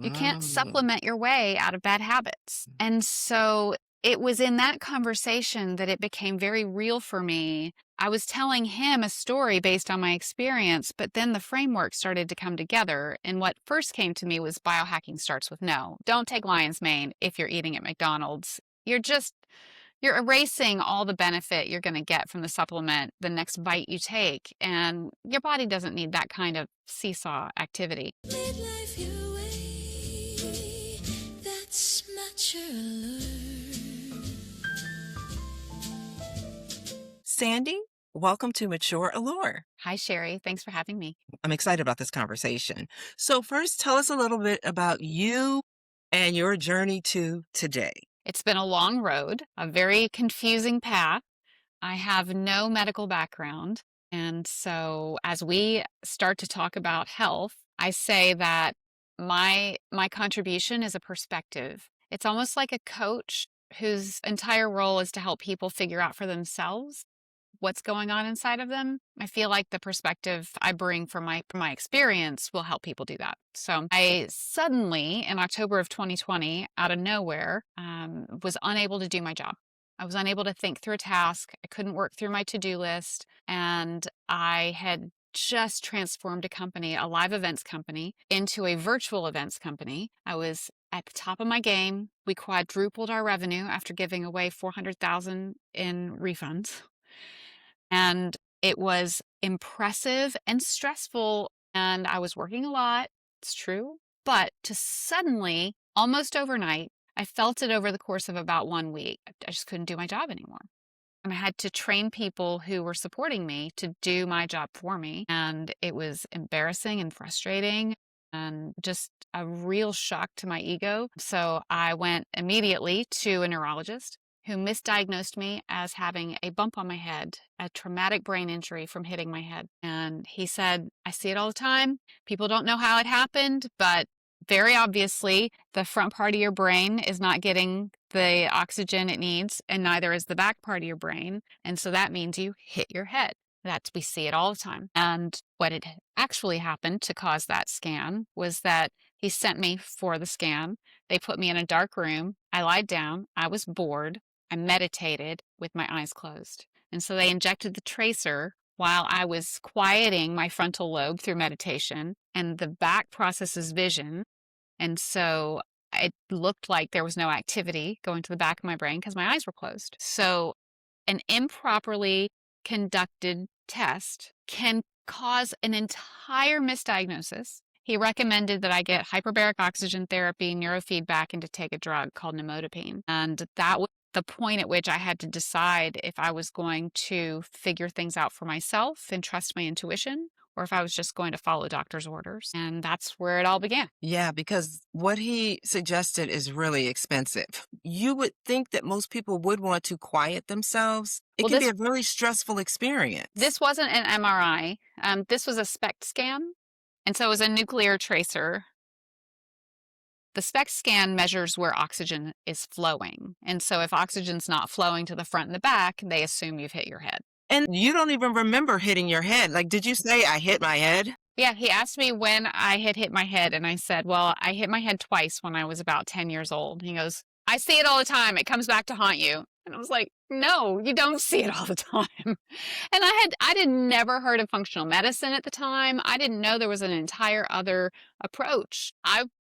You can't Oh. supplement your way out of bad habits. And so it was in that conversation that it became very real for me. I was telling him a story based on my experience, but then the framework started to come together. And what first came to me was biohacking starts with no. Don't take lion's mane if you're eating at McDonald's. You're erasing all the benefit you're going to get from the supplement the next bite you take. And your body doesn't need that kind of seesaw activity. Midlife your way, that's mature allure. Sandy, welcome to Mature Allure. Hi, Sherri. Thanks for having me. I'm excited about this conversation. So, first, tell us a little bit about you and your journey to today. It's been a long road, a very confusing path. I have no medical background. And so as we start to talk about health, I say that my contribution is a perspective. It's almost like a coach whose entire role is to help people figure out for themselves what's going on inside of them. I feel like the perspective I bring from my experience will help people do that. So I suddenly, in October of 2020, out of nowhere, was unable to do my job. I was unable to think through a task. I couldn't work through my to-do list. And I had just transformed a company, a live events company, into a virtual events company. I was at the top of my game. We quadrupled our revenue after giving away $400,000 in refunds. And it was impressive and stressful. And I was working a lot. It's true. But to suddenly, almost overnight, I felt it over the course of about 1 week. I just couldn't do my job anymore. And I had to train people who were supporting me to do my job for me. And it was embarrassing and frustrating and just a real shock to my ego. So I went immediately to a neurologist who misdiagnosed me as having a bump on my head, a traumatic brain injury from hitting my head. And he said, I see it all the time. People don't know how it happened, but very obviously, the front part of your brain is not getting the oxygen it needs, and neither is the back part of your brain. And so that means you hit your head. We see it all the time. And what had actually happened to cause that scan was that he sent me for the scan. They put me in a dark room. I lied down. I was bored. I meditated with my eyes closed. And so they injected the tracer while I was quieting my frontal lobe through meditation, and the back processes vision. And so it looked like there was no activity going to the back of my brain because my eyes were closed. So an improperly conducted test can cause an entire misdiagnosis. He recommended that I get hyperbaric oxygen therapy, neurofeedback, and to take a drug called nimodipine. And that was the point at which I had to decide if I was going to figure things out for myself and trust my intuition, or if I was just going to follow doctor's orders. And that's where it all began. Yeah, because what he suggested is really expensive. You would think that most people would want to quiet themselves. It Well, can be a really stressful experience. this wasn't an MRI. This was a SPECT scan. And so it was a nuclear tracer. The SPECT scan measures where oxygen is flowing. And so if oxygen's not flowing to the front and the back, they assume you've hit your head. And you don't even remember hitting your head. Like, did you say I hit my head? Yeah, he asked me when I had hit my head, and I said, well, I hit my head twice when I was about 10 years old. He goes, I see it all the time. It comes back to haunt you. And I was like, no, you don't see it all the time. And I had never heard of functional medicine at the time. I didn't know there was an entire other approach.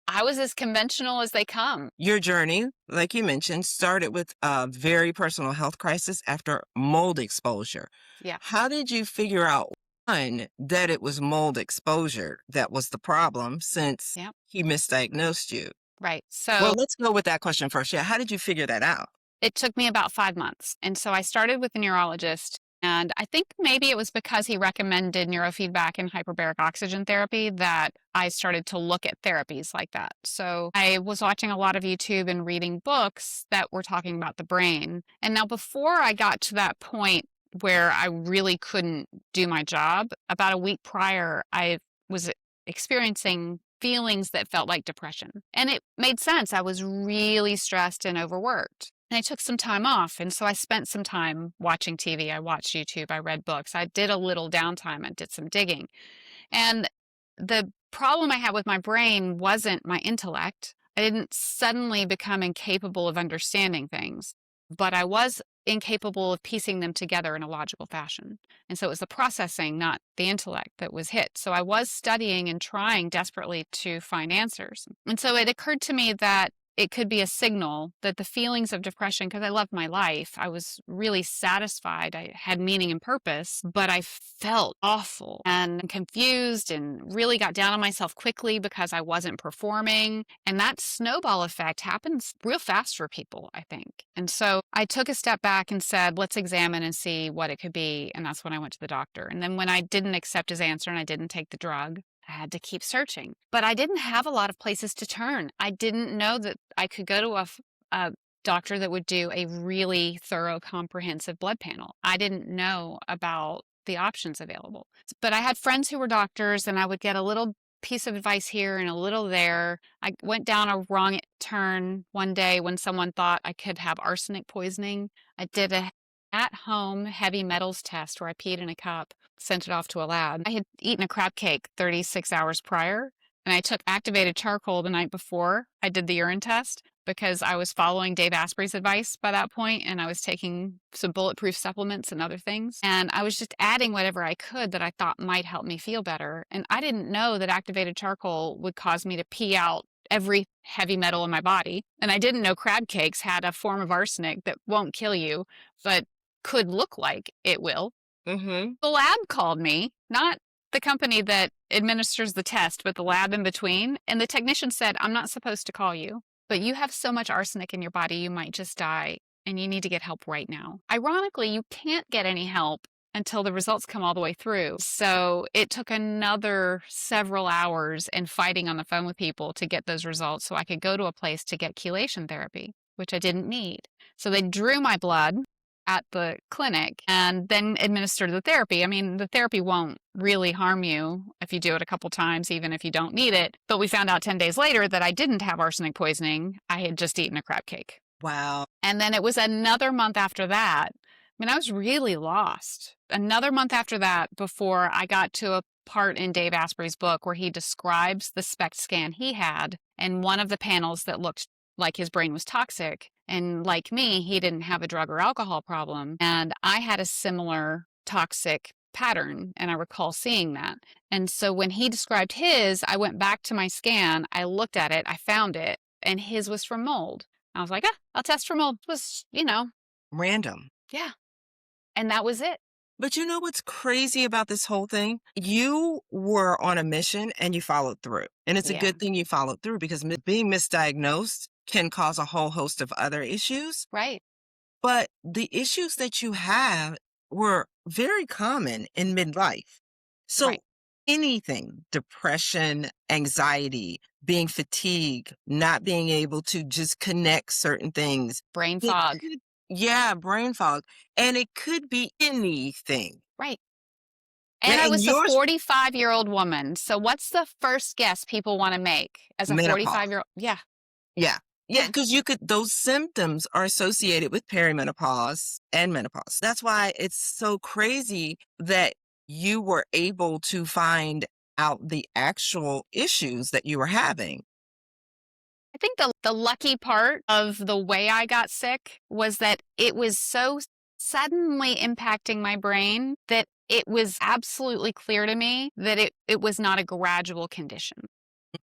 I was as conventional as they come. Your journey, like you mentioned, started with a very personal health crisis after mold exposure. Yeah. How did you figure out, one, that it was mold exposure that was the problem since Yeah. he misdiagnosed you? Right. Well, So let's go with that question first. Yeah, how did you figure that out? it took me about 5 months. And so I started with a neurologist. And I think maybe it was because he recommended neurofeedback and hyperbaric oxygen therapy that I started to look at therapies like that. So I was watching a lot of YouTube and reading books that were talking about the brain. And now before I got to that point where I really couldn't do my job, about a week prior, I was experiencing feelings that felt like depression. And it made sense. I was really stressed and overworked. And I took some time off. And so I spent some time watching TV. I watched YouTube. I read books. I did a little downtime. I did some digging. And the problem I had with my brain wasn't my intellect. I didn't suddenly become incapable of understanding things, but I was incapable of piecing them together in a logical fashion. And so it was the processing, not the intellect, that was hit. So I was studying and trying desperately to find answers. And so it occurred to me that it could be a signal that the feelings of depression, because I loved my life, I was really satisfied, I had meaning and purpose, but I felt awful and confused and really got down on myself quickly because I wasn't performing. And that snowball effect happens real fast for people, I think. And so I took a step back and said, let's examine and see what it could be. And that's when I went to the doctor. And then when I didn't accept his answer and I didn't take the drug, I had to keep searching, but I didn't have a lot of places to turn. I didn't know that I could go to a doctor that would do a really thorough, comprehensive blood panel. I didn't know about the options available, but I had friends who were doctors, and I would get a little piece of advice here and a little there. I went down a wrong turn one day when someone thought I could have arsenic poisoning. I did a at-home heavy metals test where I peed in a cup, sent it off to a lab. I had eaten a crab cake 36 hours prior, and I took activated charcoal the night before I did the urine test because I was following Dave Asprey's advice by that point, and I was taking some bulletproof supplements and other things. And I was just adding whatever I could that I thought might help me feel better. And I didn't know that activated charcoal would cause me to pee out every heavy metal in my body. And I didn't know crab cakes had a form of arsenic that won't kill you, but could look like it will. Mm-hmm. The lab called me, not the company that administers the test, but the lab in between. And the technician said, I'm not supposed to call you, but you have so much arsenic in your body, you might just die, and you need to get help right now. Ironically, you can't get any help until the results come all the way through. So it took another several hours and fighting on the phone with people to get those results so I could go to a place to get chelation therapy, which I didn't need. So they drew my blood at the clinic and then administered the therapy. I mean, the therapy won't really harm you if you do it a couple times, even if you don't need it. But we found out 10 days later that I didn't have arsenic poisoning. I had just eaten a crab cake. Wow. And then it was another month after that. I mean, I was really lost. Another month after that before I got to a part in Dave Asprey's book where he describes the SPECT scan he had and one of the panels that looked like his brain was toxic. And like me, he didn't have a drug or alcohol problem. And I had a similar toxic pattern. And I recall seeing that. And so when he described his, I went back to my scan. I looked at it. I found it. And his was from mold. I was like, I'll test for mold. It was, Random. yeah. And that was it. But you know what's crazy about this whole thing? You were on a mission and you followed through. And it's a Yeah. good thing you followed through because being misdiagnosed can cause a whole host of other issues. Right. But the issues that you have were very common in midlife. So Right. anything, depression, anxiety, being fatigued, not being able to just connect certain things. Brain it fog. could- yeah, brain fog. And it could be anything. Right. Yeah, And I and was a yours, 45-year-old woman. So what's the first guess people want to make as a menopause. 45-year-old? Yeah. Yeah. Yeah, Yeah. because those symptoms are associated with perimenopause and menopause. That's why it's so crazy that you were able to find out the actual issues that you were having. I think the lucky part of the way I got sick was that it was so suddenly impacting my brain that it was absolutely clear to me that it was not a gradual condition.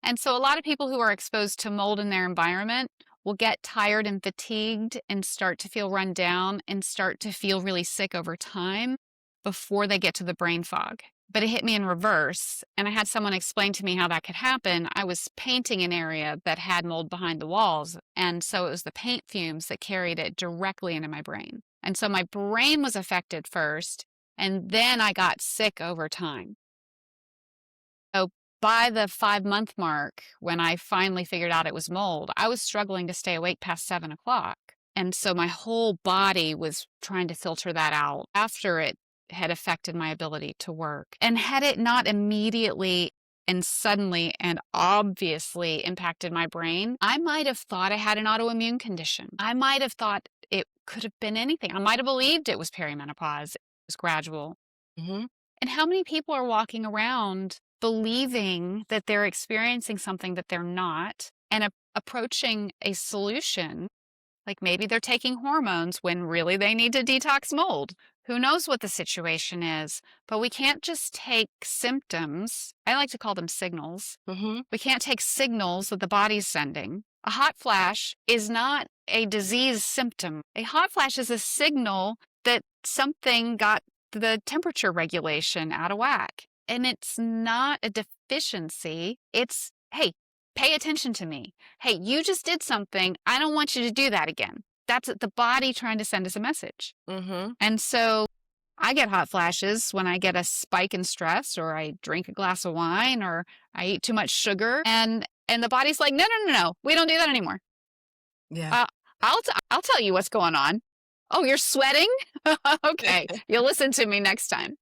And so a lot of people who are exposed to mold in their environment will get tired and fatigued and start to feel run down and start to feel really sick over time before they get to the brain fog. But it hit me in reverse, and I had someone explain to me how that could happen. I was painting an area that had mold behind the walls, and so it was the paint fumes that carried it directly into my brain. And so my brain was affected first, and then I got sick over time. So by the 5-month mark, when I finally figured out it was mold, I was struggling to stay awake past 7 o'clock. And so my whole body was trying to filter that out after it had affected my ability to work. And had it not immediately and suddenly and obviously impacted my brain, I might have thought I had an autoimmune condition. I might have thought it could have been anything. I might have believed it was perimenopause. It was gradual. Hmm. And how many people are walking around believing that they're experiencing something that they're not, and approaching a solution. Like maybe they're taking hormones when really they need to detox mold. Who knows what the situation is? But we can't just take symptoms. I like to call them signals. Mm-hmm. We can't take signals that the body's sending. A hot flash is not a disease symptom. A hot flash is a signal that something got the temperature regulation out of whack. And it's not a deficiency. It's, hey, pay attention to me. Hey, you just did something. I don't want you to do that again. That's the body trying to send us a message. Mm-hmm. And so I get hot flashes when I get a spike in stress, or I drink a glass of wine, or I eat too much sugar. And the body's like, no, no, no, no, we don't do that anymore. Yeah. I'll tell you what's going on. Oh, you're sweating? Okay, you'll listen to me next time.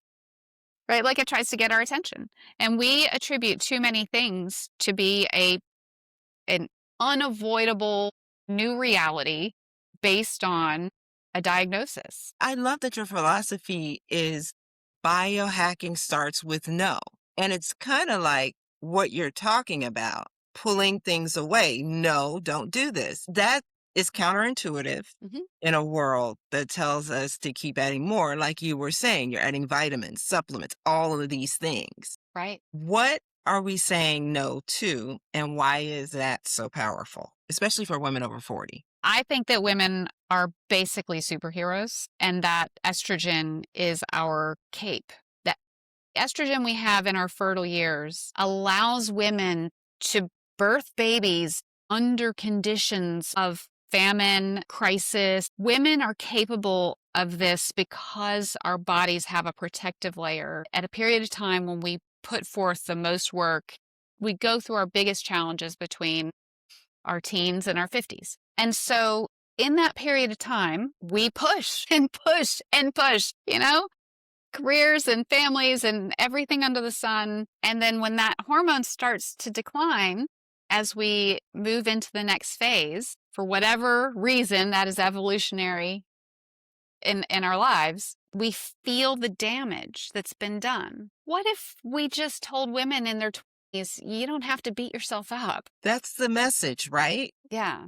Right? Like it tries to get our attention. And we attribute too many things to be an unavoidable new reality based on a diagnosis. I love that your philosophy is biohacking starts with no. And it's kind of like what you're talking about, pulling things away. No, don't do this. That is counterintuitive Mhm. in a world that tells us to keep adding more. Like you were saying, you're adding vitamins, supplements, all of these things. Right? What are we saying no to, and why is that so powerful, especially for women over 40? I think that women are basically superheroes, and that estrogen is our cape. That estrogen we have in our fertile years allows women to birth babies under conditions of famine, crisis. Women are capable of this because our bodies have a protective layer. At a period of time when we put forth the most work, we go through our biggest challenges between our teens and our 50s. And so in that period of time, we push and push and push, careers and families and everything under the sun. And then when that hormone starts to decline, as we move into the next phase, for whatever reason that is evolutionary in our lives, we feel the damage that's been done. What if we just told women in their 20s, you don't have to beat yourself up? That's the message, right? Yeah.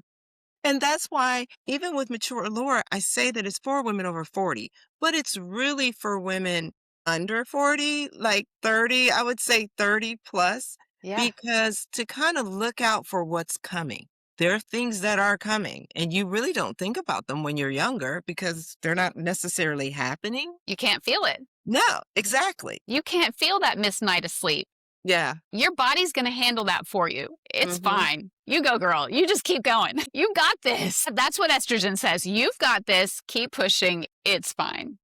And that's why, even with Mature Allure, I say that it's for women over 40, but it's really for women under 40, like 30, I would say 30 plus, Yeah. because to kind of look out for what's coming. There are things that are coming, and you really don't think about them when you're younger because they're not necessarily happening. You can't feel it. No, exactly. You can't feel that missed night of sleep. Yeah. Your body's going to handle that for you. It's Mhm. fine. You go, girl. You just keep going. You got this. That's what estrogen says. You've got this. Keep pushing. It's fine.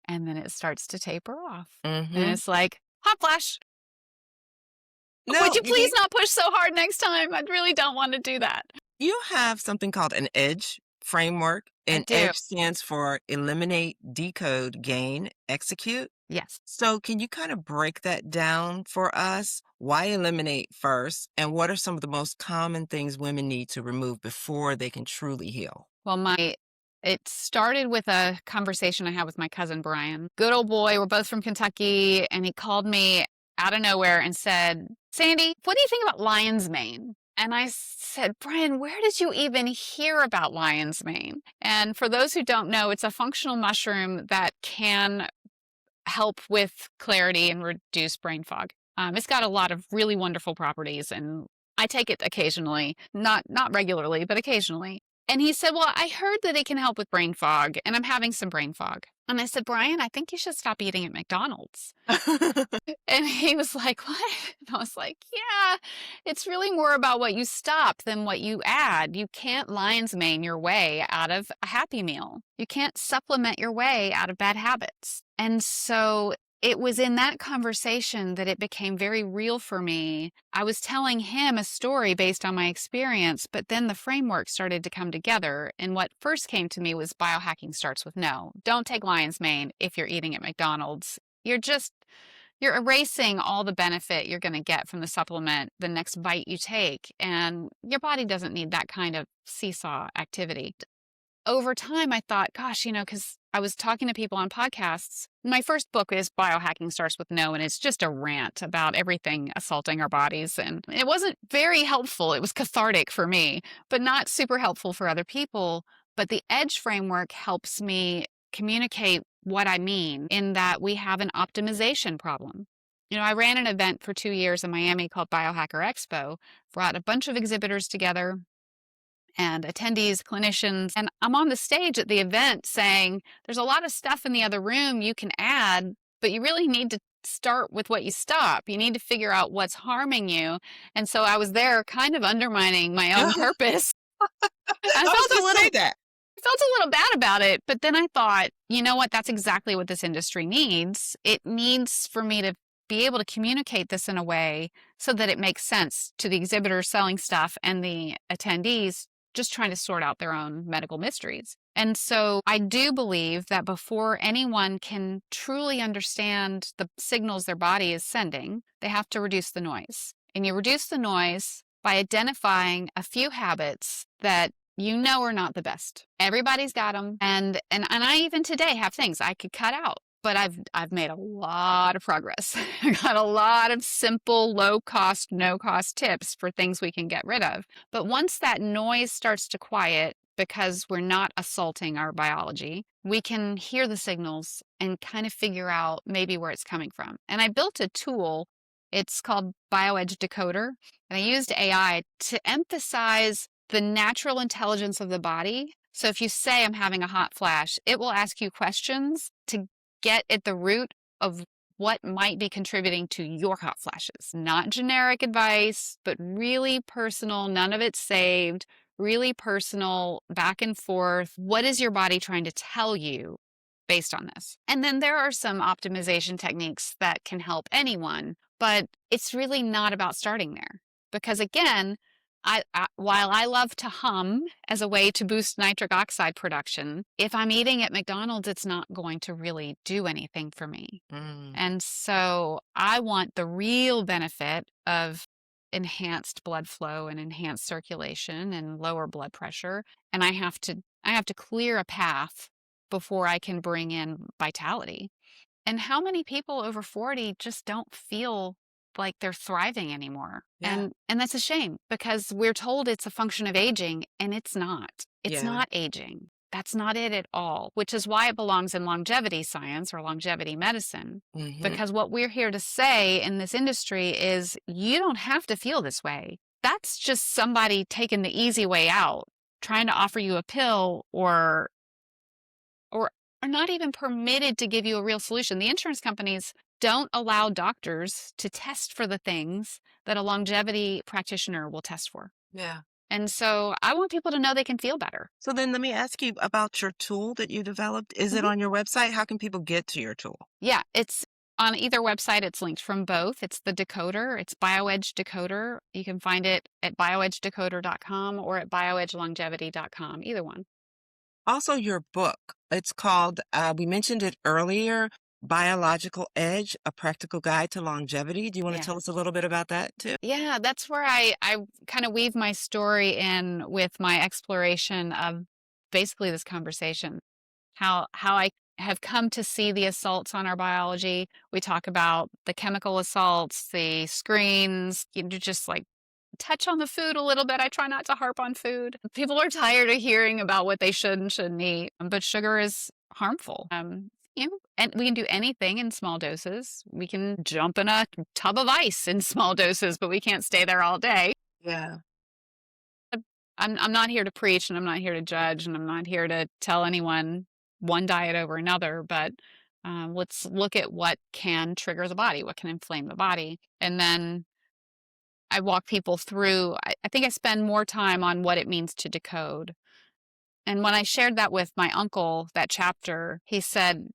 And then it starts to taper off. And Mhm. it's like, hot flash. No, Would you please not push so hard next time? I really don't want to do that. you have something called an EDGE framework, I and do. EDGE stands for eliminate, decode, gain, execute. Yes. So can you kind of break that down for us? Why eliminate first? And what are some of the most common things women need to remove before they can truly heal? Well, it started with a conversation I had with my cousin Brian. Good old boy. We're both from Kentucky. And he called me out of nowhere and said, Sandy, what do you think about lion's mane? And I said, Brian, where did you even hear about lion's mane? And for those who don't know, it's a functional mushroom that can help with clarity and reduce brain fog. It's got a lot of really wonderful properties, and I take it occasionally, not regularly, but occasionally. And he said, well, I heard that it can help with brain fog, and I'm having some brain fog. And I said, Brian, I think you should stop eating at McDonald's. And he was like, what? And I was like, yeah, it's really more about what you stop than what you add. You can't lion's mane your way out of a Happy Meal. You can't supplement your way out of bad habits. And so it was in that conversation that it became very real for me. I was telling him a story based on my experience, but then the framework started to come together. And what first came to me was biohacking starts with no. Don't take lion's mane if you're eating at McDonald's. You're erasing all the benefit you're going to get from the supplement the next bite you take. And your body doesn't need that kind of seesaw activity. Over time, I thought, gosh, because I was talking to people on podcasts. My first book is Biohacking Starts with No, and it's just a rant about everything assaulting our bodies. And it wasn't very helpful. It was cathartic for me, but not super helpful for other people. But the EDGE framework helps me communicate what I mean in that we have an optimization problem. I ran an event for 2 years in Miami called Biohacker Expo, brought a bunch of exhibitors together and attendees, clinicians. And I'm on the stage at the event saying, there's a lot of stuff in the other room you can add, but you really need to start with what you stop. You need to figure out what's harming you. And so I was there kind of undermining my own I purpose. I was felt a going to say little that. I felt a little bad about it, but then I thought, you know what? That's exactly what this industry needs. It needs for me to be able to communicate this in a way so that it makes sense to the exhibitors selling stuff and the attendees just trying to sort out their own medical mysteries. And so I do believe that before anyone can truly understand the signals their body is sending, they have to reduce the noise. And you reduce the noise by identifying a few habits that are not the best. Everybody's got them. And I even today have things I could cut out, but I've made a lot of progress. I got a lot of simple, low cost, no cost tips for things we can get rid of. But once that noise starts to quiet, because we're not assaulting our biology, we can hear the signals and kind of figure out maybe where it's coming from. And I built a tool. It's called Decoder. And I used AI to emphasize the natural intelligence of the body. So if you say I'm having a hot flash, it will ask you questions to get at the root of what might be contributing to your hot flashes. Not generic advice, but really personal, none of it saved, really personal, back and forth. What is your body trying to tell you based on this? And then there are some optimization techniques that can help anyone, but it's really not about starting there. Because again, while I love to hum as a way to boost nitric oxide production, if I'm eating at McDonald's, it's not going to really do anything for me. Mm. And so I want the real benefit of enhanced blood flow and enhanced circulation and lower blood pressure. And I have to clear a path before I can bring in vitality. And how many people over 40 just don't feel like they're thriving anymore? Yeah. And that's a shame because we're told it's a function of aging and it's not. It's Yeah. not aging. That's not it at all, which is why it belongs in longevity science or longevity medicine. Mm-hmm. Because what we're here to say in this industry is you don't have to feel this way. That's just somebody taking the easy way out, trying to offer you a pill or are not even permitted to give you a real solution. The insurance companies don't allow doctors to test for the things that a longevity practitioner will test for. Yeah. And so I want people to know they can feel better. So then let me ask you about your tool that you developed. Is it on your website? How can people get to your tool? Yeah, it's on either website. It's linked from both. It's the decoder. It's BioEdge Decoder. You can find it at bioedgedecoder.com or at bioedgelongevity.com, either one. Also, your book. It's called, we mentioned it earlier, Biological Edge, A Practical Guide to Longevity. Do you want to tell us a little bit about that too? Yeah, that's where I kind of weave my story in with my exploration of basically this conversation. How I have come to see the assaults on our biology. We talk about the chemical assaults, the screens, just like touch on the food a little bit. I try not to harp on food. People are tired of hearing about what they should and shouldn't eat, but sugar is harmful. And we can do anything in small doses. We can jump in a tub of ice in small doses, but we can't stay there all day. Yeah. I'm not here to preach and I'm not here to judge and I'm not here to tell anyone one diet over another, but let's look at what can trigger the body, what can inflame the body. And then I walk people through, I think I spend more time on what it means to decode. And when I shared that with my uncle, that chapter, he said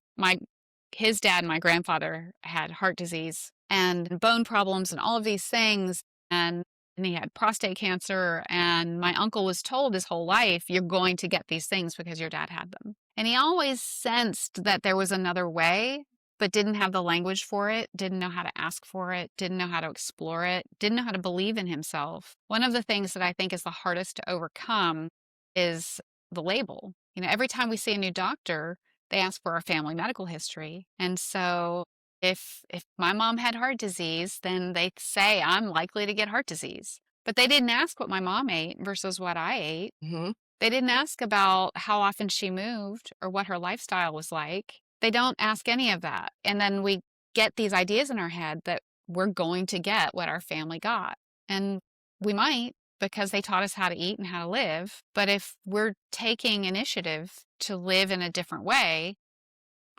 his dad, my grandfather, had heart disease and bone problems and all of these things. And he had prostate cancer. And my uncle was told his whole life, you're going to get these things because your dad had them. And he always sensed that there was another way, but didn't have the language for it, didn't know how to ask for it, didn't know how to explore it, didn't know how to believe in himself. One of the things that I think is the hardest to overcome is the label. Every time we see a new doctor, they ask for our family medical history. And so if my mom had heart disease, then they say I'm likely to get heart disease. But they didn't ask what my mom ate versus what I ate. Hmm. They didn't ask about how often she moved or what her lifestyle was like. They don't ask any of that. And then we get these ideas in our head that we're going to get what our family got. And we might, because they taught us how to eat and how to live. But if we're taking initiative to live in a different way,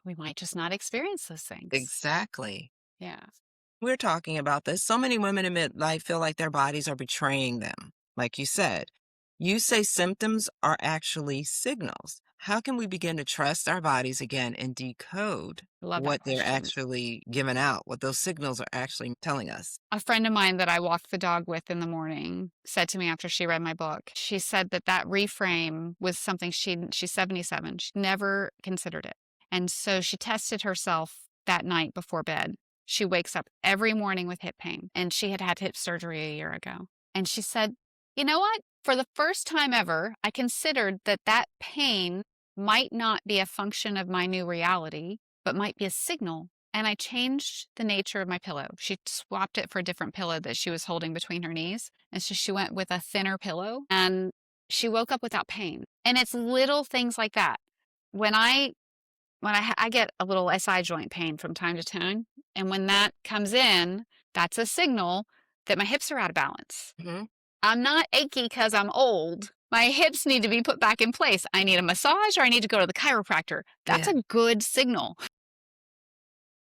we might just not experience those things. Exactly. Yeah. We're talking about this. So many women in midlife feel like their bodies are betraying them. Like you said, you say symptoms are actually signals. How can we begin to trust our bodies again and decode I love that what they're question. actually giving out, what those signals are actually telling us? A friend of mine that I walked the dog with in the morning said to me after she read my book, she said that that reframe was something she's 77. She never considered it. And so she tested herself that night before bed. She wakes up every morning with hip pain, and she had had hip surgery a year ago. And she said, you know what? For the first time ever, I considered that that pain might not be a function of my new reality, but might be a signal. And I changed the nature of my pillow. She swapped it for a different pillow that she was holding between her knees. And so she went with a thinner pillow, and she woke up without pain. And it's little things like that. When I get a little SI joint pain from time to time, and when that comes in, that's a signal that my hips are out of balance. Hmm. I'm not achy because I'm old. My hips need to be put back in place. I need a massage or I need to go to the chiropractor. That's Yeah. a good signal.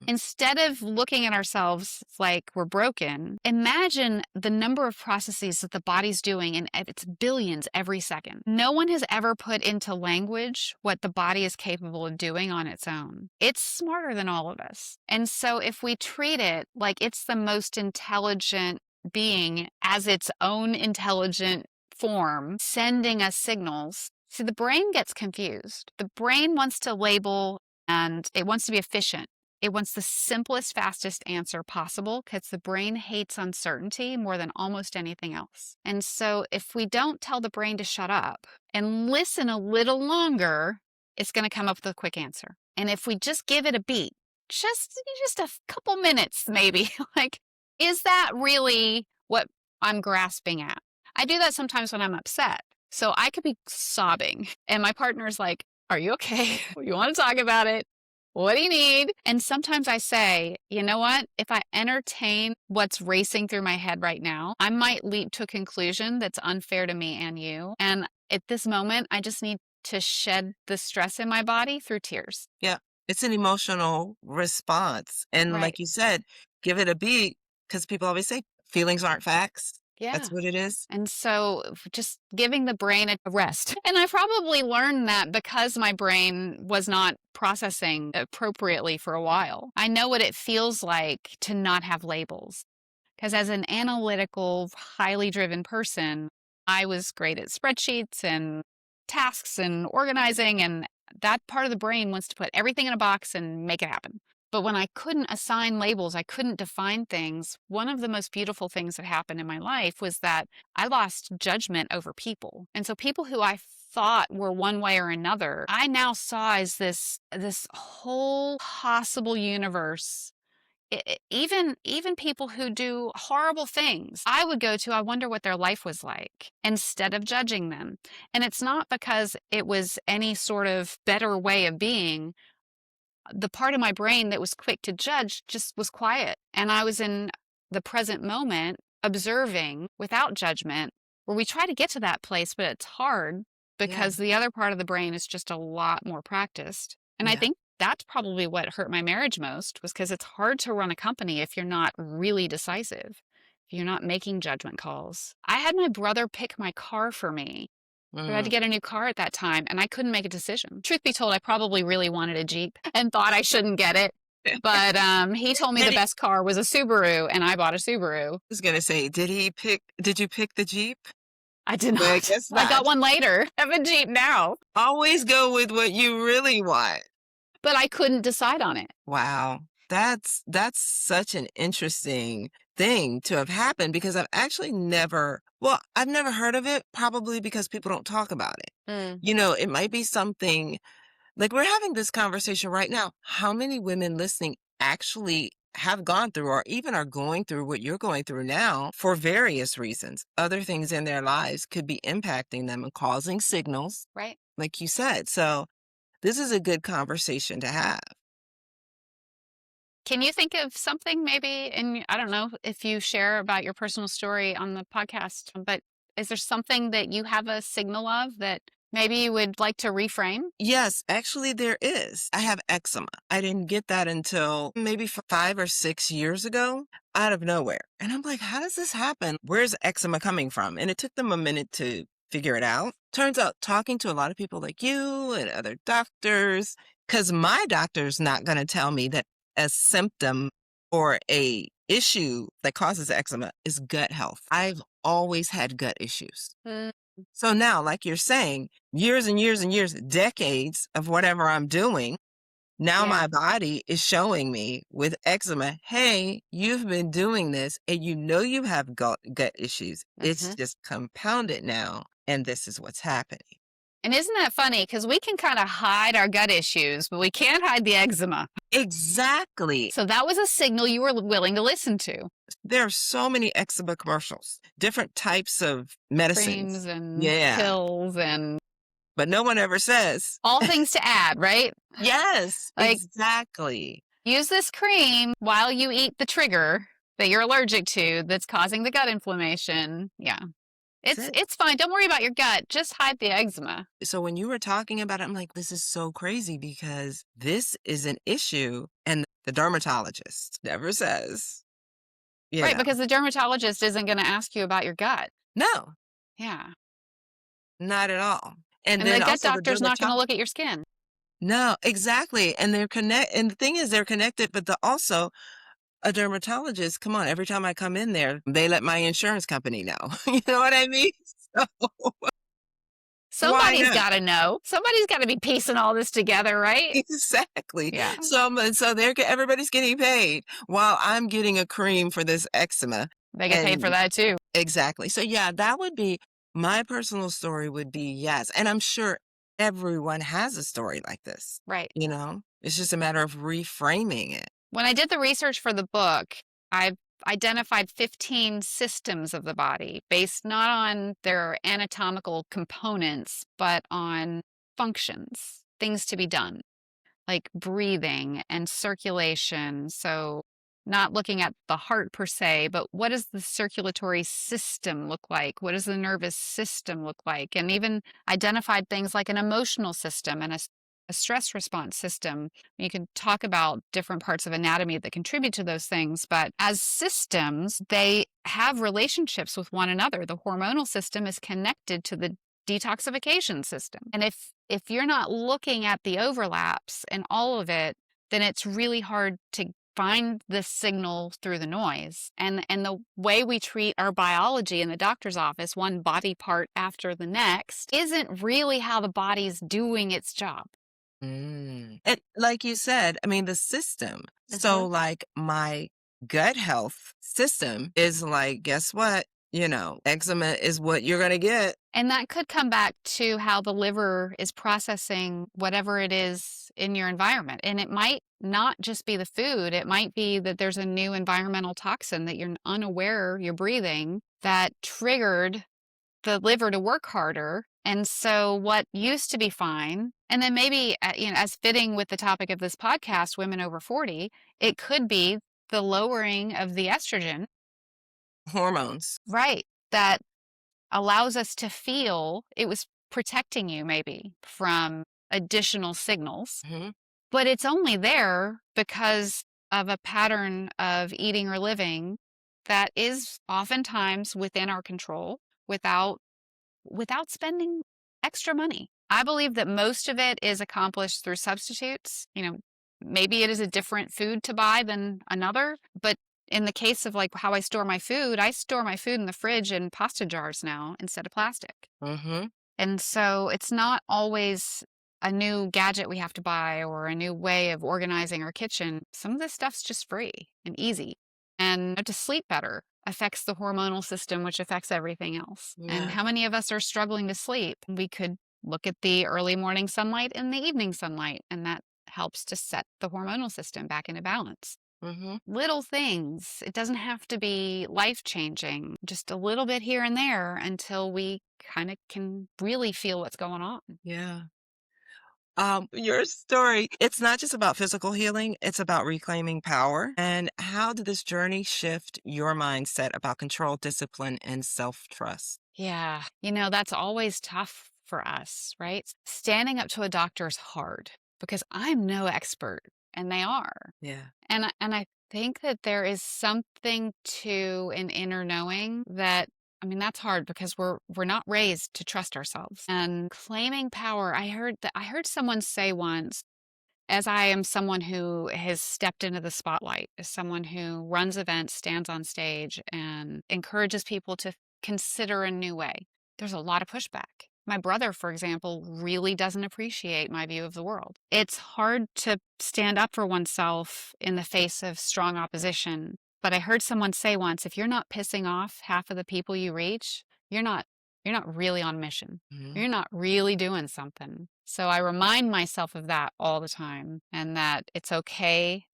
Instead of looking at ourselves like we're broken, imagine the number of processes that the body's doing, and it's billions every second. No one has ever put into language what the body is capable of doing on its own. It's smarter than all of us. And so if we treat it like it's the most intelligent being as its own intelligent form, sending us signals, see, the brain gets confused. The brain wants to label and it wants to be efficient. It wants the simplest, fastest answer possible because the brain hates uncertainty more than almost anything else. And so if we don't tell the brain to shut up and listen a little longer, it's going to come up with a quick answer. And if we just give it a beat, just a couple minutes maybe, like, is that really what I'm grasping at? I do that sometimes when I'm upset. So I could be sobbing and my partner's like, are you okay? You want to talk about it? What do you need? And sometimes I say, you know what? If I entertain what's racing through my head right now, I might leap to a conclusion that's unfair to me and you. And at this moment, I just need to shed the stress in my body through tears. Yeah. It's an emotional response. And Right. like you said, give it a beat because people always say feelings aren't facts. Yeah. That's what it is. And so just giving the brain a rest. And I probably learned that because my brain was not processing appropriately for a while. I know what it feels like to not have labels. Because as an analytical, highly driven person, I was great at spreadsheets and tasks and organizing, and that part of the brain wants to put everything in a box and make it happen. But when I couldn't assign labels, I couldn't define things, one of the most beautiful things that happened in my life was that I lost judgment over people. And so people who I thought were one way or another, I now saw as this whole possible universe. Even people who do horrible things, I would go to, I wonder what their life was like instead of judging them. And it's not because it was any sort of better way of being. The part of my brain that was quick to judge just was quiet. And I was in the present moment, observing without judgment, where we try to get to that place, but it's hard Yeah. because the other part of the brain is just a lot more practiced. And I Yeah. think that's probably what hurt my marriage most, was because it's hard to run a company if you're not really decisive, if you're not making judgment calls. I had my brother pick my car for me. I had to Mm. get a new car at that time, and I couldn't make a decision. Truth be told, I probably really wanted a Jeep and thought I shouldn't get it. But he told me the Did he, best car was a Subaru, and I bought a Subaru. I was gonna say, did you pick the Jeep? I did But I not. guess I got not. one later. I have a Jeep now, Always go with what you really want. but I couldn't decide on it. Wow. That's such an interesting thing to have happened because I've never heard of it, probably because people don't talk about it. Mm. You know, it might be something Like, we're having this conversation right now. How many women listening actually have gone through or even are going through what you're going through now for various reasons? Other things in their lives could be impacting them and causing signals, Right. like you said. So this is a good conversation to have. Can you think of something maybe, and I don't know if you share about your personal story on the podcast, but is there something that you have a signal of that maybe you would like to reframe? Yes, actually, there is. I have eczema. I didn't get that until maybe 5 or 6 years ago out of nowhere. And I'm like, how does this happen? Where's eczema coming from? And it took them a minute to figure it out. Turns out, talking to a lot of people like you and other doctors, because my doctor's not going to tell me that a symptom or a issue that causes eczema is gut health. I've always had gut issues. Mm, So now, like you're saying, years and years and years, decades of whatever I'm doing, now yeah. my body is showing me with eczema, hey, you've been doing this and you know you have gut issues. It's Mhm. just compounded now. And this is what's happening. And isn't that funny? Because we can kind of hide our gut issues, but we can't hide the eczema. Exactly. So that was a signal you were willing to listen to. There are so many eczema commercials, different types of medicines. Creams and Yeah. pills and But no one ever says, all things to add, right? yes, Like, exactly. use this cream while you eat the trigger that you're allergic to that's causing the gut inflammation. Yeah. That's it. It's fine. Don't worry about your gut. Just hide the eczema. So when you were talking about it, I'm like, this is so crazy because this is an issue. And the dermatologist never says, you Right, know, because the dermatologist isn't going to ask you about your gut. no, Yeah. not at all. And And the then gut also the doctor's not going to dermatologist. look at your skin. No, exactly. And and the thing is they're connected, but also a dermatologist, come on, every time I come in there, they let my insurance company know. You know what I mean? So why Somebody's not? got to know. Somebody's got to be piecing all this together, right? Exactly. Yeah. So everybody's getting paid while I'm getting a cream for this eczema. They get paid for And that too. exactly. So yeah, that would be my personal story would be yes. And I'm sure everyone has a story like this, Right. you know? It's just a matter of reframing it. When I did the research for the book, I identified 15 systems of the body based not on their anatomical components, but on functions, things to be done, like breathing and circulation. So, not looking at the heart per se, but what does the circulatory system look like? What does the nervous system look like? And even identified things like an emotional system and a stress response system. You can talk about different parts of anatomy that contribute to those things, but as systems, they have relationships with one another. The hormonal system is connected to the detoxification system. And if you're not looking at the overlaps and all of it, then it's really hard to find the signal through the noise. And the way we treat our biology in the doctor's office, one body part after the next, isn't really how the body's doing its job. And like you said, I mean, the system. So, Mhm. like, my gut health system is like, guess what? Eczema is what you're going to get. And that could come back to how the liver is processing whatever it is in your environment. And it might not just be the food, it might be that there's a new environmental toxin that you're unaware you're breathing that triggered the liver to work harder. And so what used to be fine, and then maybe, as fitting with the topic of this podcast, women over 40, it could be the lowering of the estrogen, Hormones. right? That allows us to feel it was protecting you maybe from additional signals, Mhm. but it's only there because of a pattern of eating or living that is oftentimes within our control without spending extra money. I believe that most of it is accomplished through substitutes. Maybe it is a different food to buy than another, but in the case of like how I store my food, I store my food in the fridge in pasta jars now instead of plastic. Mhm. And so it's not always a new gadget we have to buy or a new way of organizing our kitchen. Some of this stuff's just free and easy. And to sleep better affects the hormonal system, which affects everything else. And Yeah. how many of us are struggling to sleep? We could look at the early morning sunlight and the evening sunlight, and that helps to set the hormonal system back into balance. Mhm. Little things. It doesn't have to be life changing, just a little bit here and there until we kind of can really feel what's going on. Yeah. Your story, it's not just about physical healing, it's about reclaiming power. And how did this journey shift your mindset about control, discipline, and self-trust? Yeah. That's always tough for us, right? Standing up to a doctor is hard because I'm no expert and they are. Yeah. And I think that there is something to an inner knowing that that's hard because we're not raised to trust ourselves. And claiming power, I heard someone say once, as I am someone who has stepped into the spotlight, as someone who runs events, stands on stage, and encourages people to consider a new way, there's a lot of pushback. My brother, for example, really doesn't appreciate my view of the world. It's hard to stand up for oneself in the face of strong opposition. But I heard someone say once, if you're not pissing off half of the people you reach, you're not you're not really on mission. Mhm. You're not really doing something. So I remind myself of that all the time and that it's okay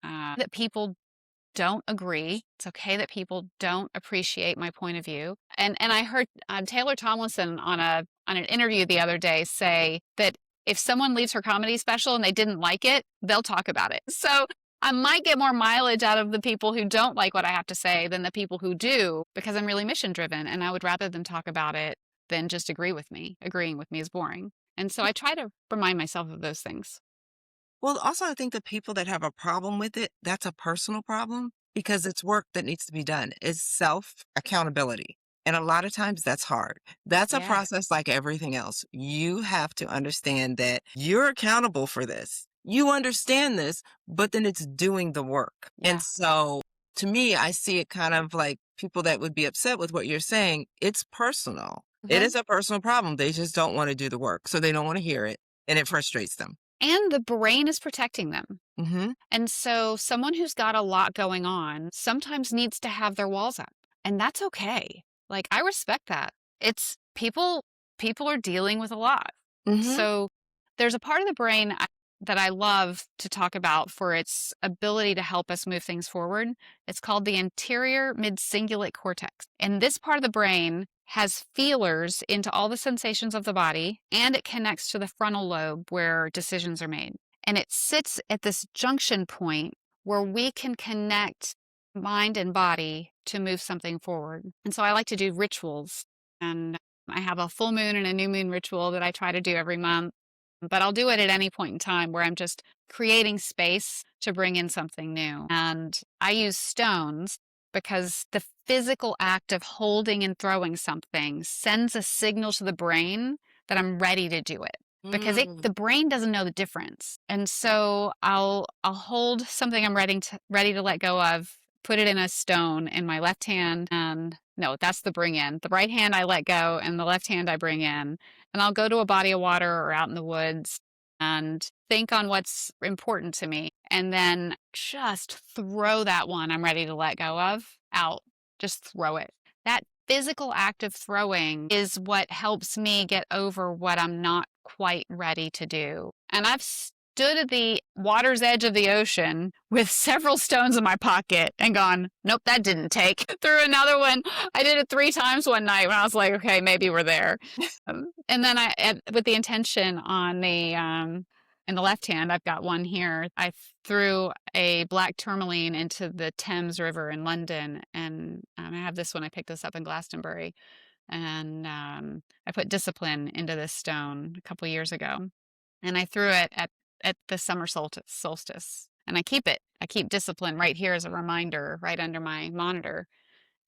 that people don't agree. It's okay that people don't appreciate my point of view. And I heard Taylor Tomlinson on an interview the other day say that if someone leaves her comedy special and they didn't like it, they'll talk about it. So I might get more mileage out of the people who don't like what I have to say than the people who do because I'm really mission driven and I would rather them talk about it than just agree with me. Agreeing with me is boring. And so I try to remind myself of those things. Well, also, I think the people that have a problem with it, that's a personal problem because it's work that needs to be done. It's self accountability. And a lot of times that's hard. That's a Yeah. process like everything else. You have to understand that you're accountable for this. You understand this, but then it's doing the work. And Yeah. so to me, I see it kind of like people that would be upset with what you're saying. It's personal. It Mhm. is a personal problem. They just don't want to do the work. So they don't want to hear it. And it frustrates them. And the brain is protecting them. Hmm. And so someone who's got a lot going on sometimes needs to have their walls up. And that's okay. Like I respect that. It's people are dealing with a lot. Hmm. So there's a part of the brain that I love to talk about for its ability to help us move things forward. It's called the anterior midcingulate cortex. And this part of the brain has feelers into all the sensations of the body, and it connects to the frontal lobe where decisions are made. And it sits at this junction point where we can connect mind and body to move something forward. And so I like to do rituals. And I have a full moon and a new moon ritual that I try to do every month. But I'll do it at any point in time where I'm just creating space to bring in something new. And I use stones because the physical act of holding and throwing something sends a signal to the brain that I'm ready to do it because Mm. the brain doesn't know the difference. And so I'll hold something I'm ready to let go of, put it in a stone in my left hand, and no, that's the bring in. The right hand I let go and the left hand I bring in. And I'll go to a body of water or out in the woods and think on what's important to me and then just throw that one I'm ready to let go of out. Just throw it. That physical act of throwing is what helps me get over what I'm not quite ready to do. And I've stood at the water's edge of the ocean with several stones in my pocket and gone, nope, that didn't take. Threw another one. I did it 3 times one night when I was like, okay, maybe we're there. And then with the intention on the in the left hand, I've got one here. I threw a black tourmaline into the Thames River in London, and I have this one. I picked this up in Glastonbury, and I put discipline into this stone a couple years ago, and I threw it at the summer solstice, and I keep it. I keep discipline right here as a reminder, right under my monitor.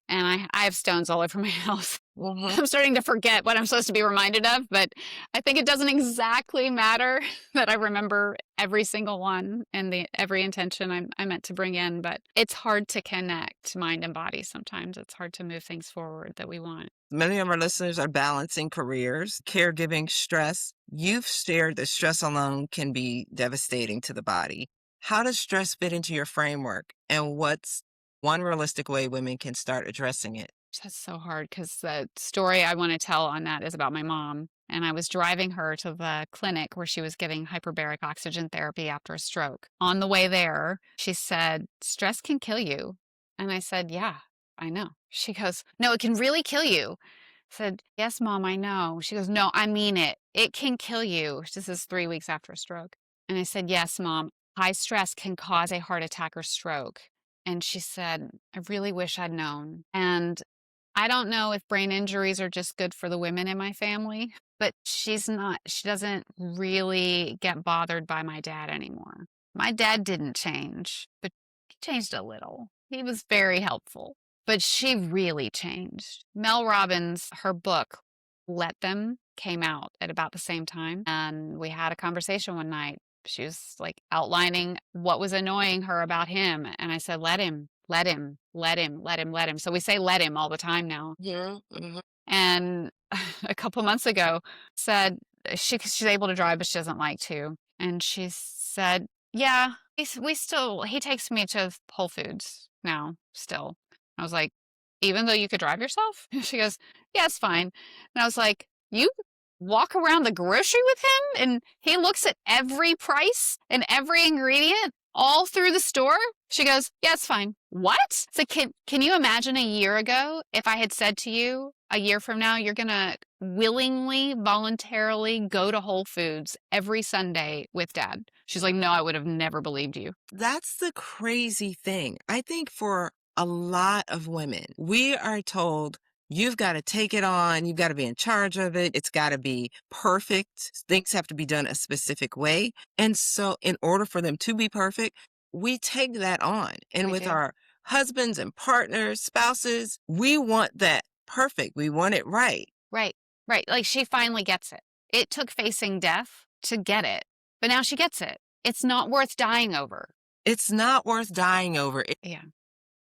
And I have stones all over my house. Mhm. I'm starting to forget what I'm supposed to be reminded of, but I think it doesn't exactly matter that I remember every single one and every intention I meant to bring in. But it's hard to connect mind and body sometimes. It's hard to move things forward that we want. Many of our listeners are balancing careers, caregiving, stress. You've shared that stress alone can be devastating to the body. How does stress fit into your framework? And what's one realistic way women can start addressing it? That's so hard because the story I want to tell on that is about my mom. And I was driving her to the clinic where she was getting hyperbaric oxygen therapy after a stroke. On the way there, she said, "Stress can kill you." And I said, "Yeah, I know." She goes, "No, it can really kill you." I said, "Yes, Mom, I know." She goes, "No, I mean it. It can kill you." This is 3 weeks after a stroke. And I said, "Yes, Mom, high stress can cause a heart attack or stroke." And she said, "I really wish I'd known." And I don't know if brain injuries are just good for the women in my family, but she doesn't really get bothered by my dad anymore. My dad didn't change, but he changed a little. He was very helpful, but she really changed. Mel Robbins, her book, Let Them, came out at about the same time. And we had a conversation one night. She was like outlining what was annoying her about him. And I said, let him, let him, let him, let him, let him. So we say let him all the time now. Yeah. Mhm. And a couple months ago said she's able to drive, but she doesn't like to. And she said, "Yeah, he takes me to Whole Foods now still." I was like, "Even though you could drive yourself?" She goes, "Yeah, it's fine." And I was like, "You walk around the grocery with him and he looks at every price and every ingredient all through the store?" She goes, "Yeah, it's fine." What? So can you imagine a year ago if I had said to you, a year from now, you're going to willingly, voluntarily go to Whole Foods every Sunday with dad? She's like, "No, I would have never believed you." That's the crazy thing. I think for a lot of women, we are told you've got to take it on, you've got to be in charge of it, it's got to be perfect, things have to be done a specific way. And so, in order for them to be perfect, we take that on. And We with do. our husbands and partners, spouses, we want that perfect, we want it right. Right, right. Like she finally gets it. It took facing death to get it, but now she gets it. It's not worth dying over. It's not worth dying over. Yeah.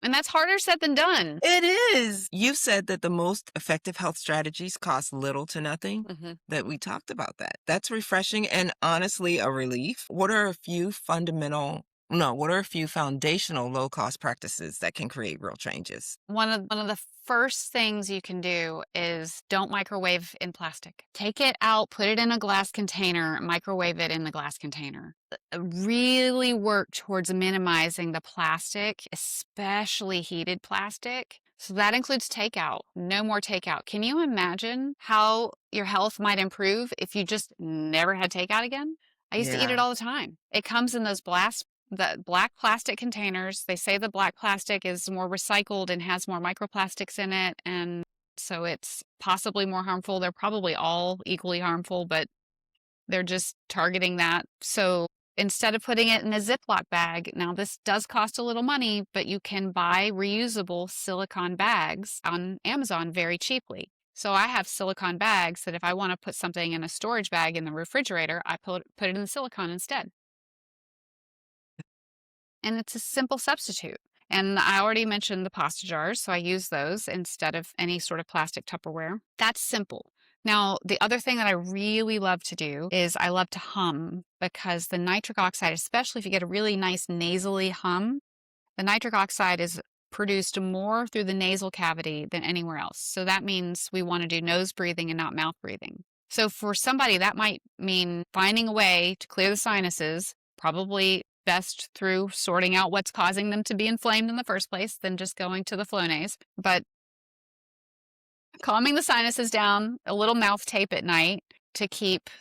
And that's harder said than done. It is. You said that the most effective health strategies cost little to nothing. Mm-hmm. That we talked about that. That's refreshing and honestly a relief. What are a few what are a few foundational low cost practices that can create real changes? One of the first things you can do is don't microwave in plastic. Take it out, put it in a glass container, microwave it in the glass container. Really work towards minimizing the plastic, especially heated plastic. So that includes takeout. No more takeout. Can you imagine how your health might improve if you just never had takeout again? I used to eat it Yeah. all the time. It comes in the black plastic containers. They say the black plastic is more recycled and has more microplastics in it. And so it's possibly more harmful. They're probably all equally harmful, but they're just targeting that. So instead of putting it in a Ziploc bag, now this does cost a little money, but you can buy reusable silicone bags on Amazon very cheaply. So I have silicone bags that if I want to put something in a storage bag in the refrigerator, I put it in the silicone instead. And it's a simple substitute. And I already mentioned the pasta jars, so I use those instead of any sort of plastic Tupperware. That's simple. Now, the other thing that I really love to do is I love to hum because the nitric oxide, especially if you get a really nice nasally hum, the nitric oxide is produced more through the nasal cavity than anywhere else. So that means we want to do nose breathing and not mouth breathing. So for somebody, that might mean finding a way to clear the sinuses, probably best through sorting out what's causing them to be inflamed in the first place than just going to the Flonase. But calming the sinuses down, a little mouth tape at night to keep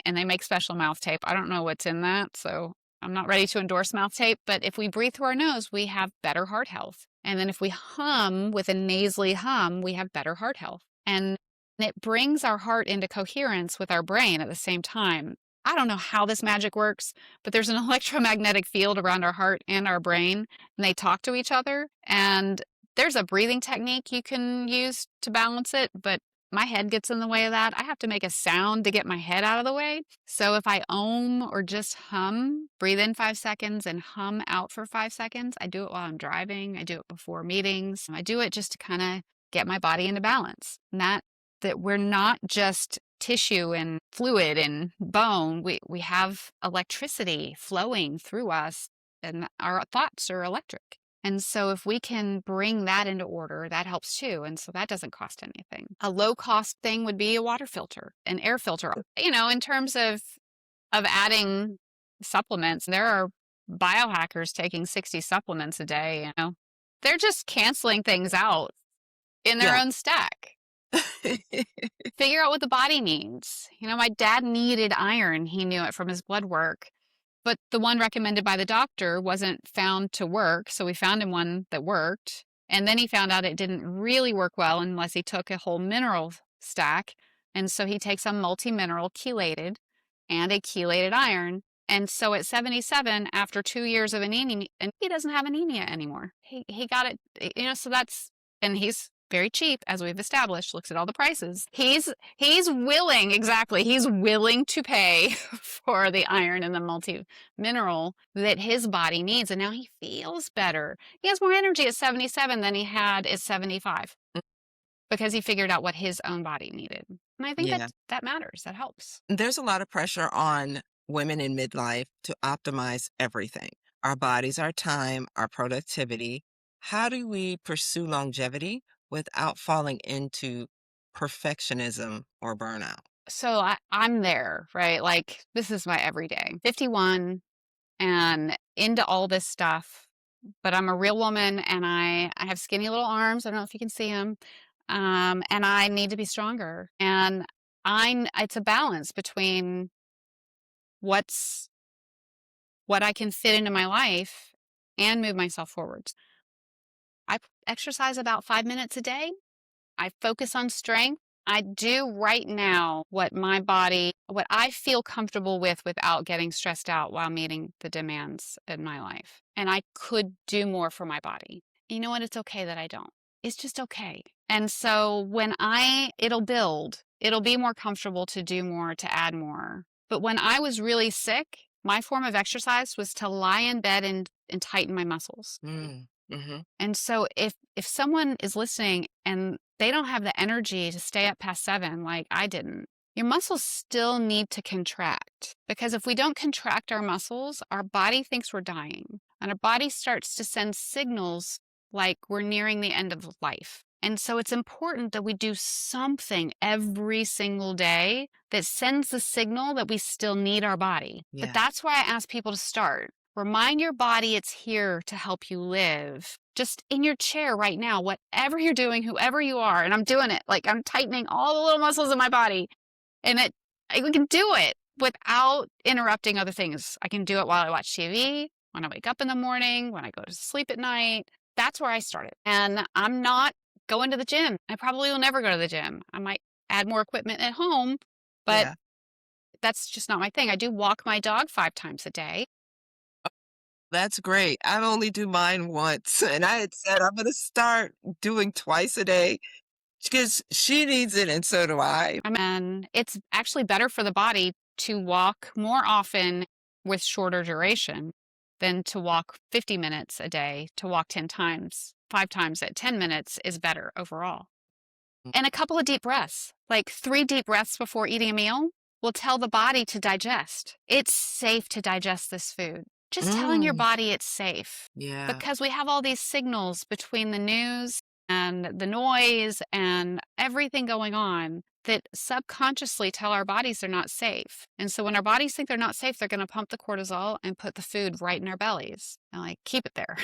and they make special mouth tape. I don't know what's in that, so I'm not ready to endorse mouth tape, but if we breathe through our nose, we have better heart health. And then if we hum with a nasally hum, we have better heart health. And it brings our heart into coherence with our brain at the same time. I don't know how this magic works, but there's an electromagnetic field around our heart and our brain, and they talk to each other. And there's a breathing technique you can use to balance it, but my head gets in the way of that. I have to make a sound to get my head out of the way. So if I or just hum, breathe in 5 seconds and hum out for 5 seconds, I do it while I'm driving. I do it before meetings. I do it just to kind of get my body into balance. And that we're not just tissue and fluid and bone. We have electricity flowing through us and our thoughts are electric. And so if we can bring that into order, that helps too. And so that doesn't cost anything. A low cost thing would be a water filter, an air filter. In terms of adding supplements, there are biohackers taking 60 supplements a day. They're just canceling things out in their Yeah. own stack. Figure out what the body needs. My dad needed iron. He knew it from his blood work. But the one recommended by the doctor wasn't found to work, so we found him one that worked. And then he found out it didn't really work well unless he took a whole mineral stack. And so he takes a multi-mineral chelated and a chelated iron. And so at 77, after 2 years of anemia, and he doesn't have anemia anymore. He got it, so and he's very cheap, as we've established, looks at all the prices. He's willing to pay for the iron and the multi-mineral that his body needs. And now he feels better. He has more energy at 77 than he had at 75 because he figured out what his own body needed. And I think Yeah. that matters. That helps. There's a lot of pressure on women in midlife to optimize everything, our bodies, our time, our productivity. How do we pursue longevity without falling into perfectionism or burnout? So I'm there, right? Like, this is my everyday. 51 and into all this stuff, but I'm a real woman and I have skinny little arms. I don't know if you can see them. And I need to be stronger. And it's a balance between what I can fit into my life and move myself forwards. I exercise about 5 minutes a day. I focus on strength. I do right now what I feel comfortable with without getting stressed out while meeting the demands in my life. And I could do more for my body. You know what? It's okay that I don't. It's just okay. And so it'll build. It'll be more comfortable to do more, to add more. But when I was really sick, my form of exercise was to lie in bed and tighten my muscles. Mm-hmm. And so if someone is listening and they don't have the energy to stay up past 7 like I didn't, your muscles still need to contract. Because if we don't contract our muscles, our body thinks we're dying. And our body starts to send signals like we're nearing the end of life. And so it's important that we do something every single day that sends the signal that we still need our body. Yeah. But that's why I ask people to start. Remind your body it's here to help you live. Just in your chair right now, whatever you're doing, whoever you are, and I'm doing it, like I'm tightening all the little muscles in my body. And we can do it without interrupting other things. I can do it while I watch TV, when I wake up in the morning, when I go to sleep at night. That's where I started. And I'm not going to the gym. I probably will never go to the gym. I might add more equipment at home, but Yeah. that's just not my thing. I do walk my dog 5 times a day. That's great. I only do mine once, and I had said I'm going to start doing twice a day because she needs it, and so do I. And it's actually better for the body to walk more often with shorter duration than to walk 50 minutes a day. To walk 10 times, 5 times at 10 minutes is better overall. And a couple of deep breaths, like 3 deep breaths before eating a meal, will tell the body to digest. It's safe to digest this food. Just telling your body it's safe. Yeah. Because we have all these signals between the news and the noise and everything going on that subconsciously tell our bodies they're not safe. And so when our bodies think they're not safe, they're going to pump the cortisol and put the food right in our bellies. And like, keep it there.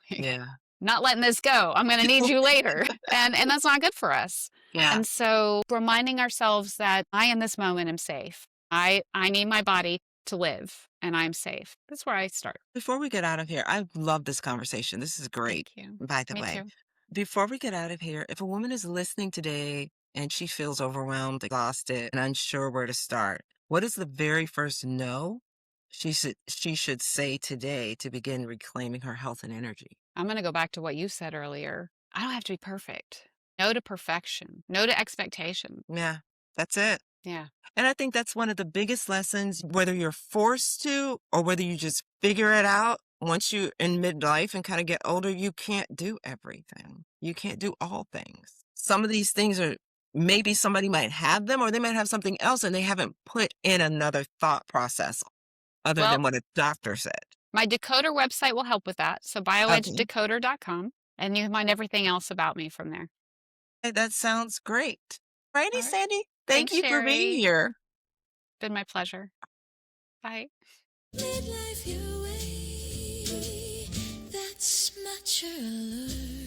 Yeah. Not letting this go. I'm going to need you later. And that's not good for us. Yeah. And so reminding ourselves that I, in this moment, am safe. I need my body to live and I'm safe. That's where I start. Before we get out of here, I love this conversation. This is great, Thank you. by the Me way. too. Before we get out of here, if a woman is listening today and she feels overwhelmed, exhausted, and unsure where to start, what is the very first no she should say today to begin reclaiming her health and energy? I'm going to go back to what you said earlier. I don't have to be perfect. No to perfection. No to expectation. Yeah, that's it. Yeah. And I think that's one of the biggest lessons, whether you're forced to or whether you just figure it out. Once you're in midlife and kind of get older, you can't do everything. You can't do all things. Some of these things are, maybe somebody might have them or they might have something else and they haven't put in another thought process other Well, than what a doctor said. My decoder website will help with that. So Okay. bioedgedecoder.com, and you can find everything else about me from there. Hey, that sounds great. Righty, All right. Sandy. Thank Thanks, you for being Sherri. here. Been my pleasure. Bye. Midlife your way, that's mature allure.